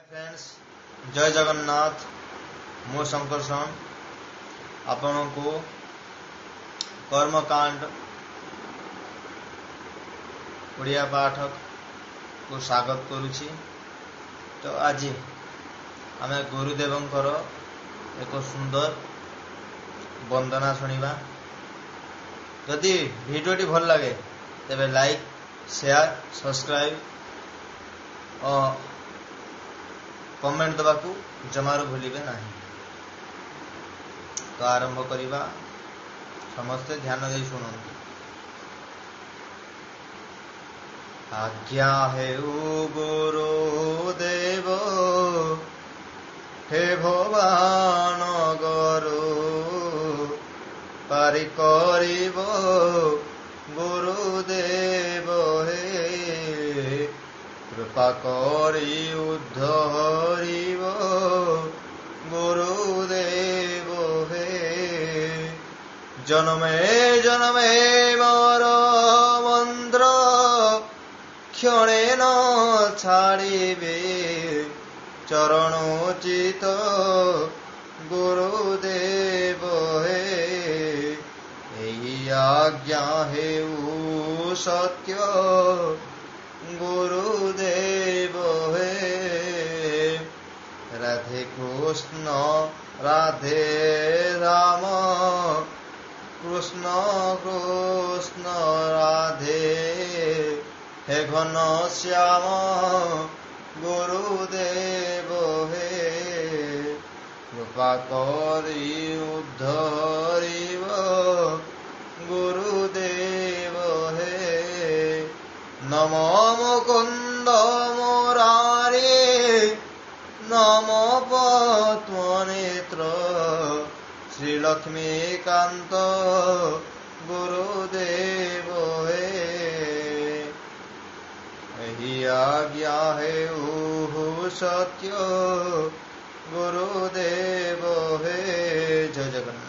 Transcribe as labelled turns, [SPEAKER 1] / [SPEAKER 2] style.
[SPEAKER 1] Friends, जय जगन्नाथ। मो शंकरसन आपण को कर्मकांड ओडिया पाठक को स्वागत करुछि। तो आज आम गुरुदेवंकर एक सुंदर वंदना शुणा। जदि भिडियोटी भल लगे तेरे लाइक शेयर सब्सक्राइब और कमेंट दबा को जमार भूलिबे नहीं। तो आरंभ करिबा, समस्ते ध्यान दे शुणु। आज्ञा हे गुरुदेव हे भगवान गुरु पारि करिब गुरुदेव हे कृपा करी उद्धरिब गुरुदेव हे। जन्मे जन्मे मोर मंत्र क्षणे न छाड़िबे चरणोचित गुरुदेव हे। एही आज्ञा हेउ सत्य गुरुदेव हे। राधे कृष्ण राधे राम कृष्ण कृष्ण राधे हे घन श्याम गुरुदेव हे। कृपा करी उद्धरिब गुरुदेव हे। नमो मुकुंद मुरारे नमो पद्मनेत्र श्रीलक्ष्मीकांत गुरुदेव हे। एही आज्ञा हेउ सत्य गुरुदेव हे। जय जगन्नाथ।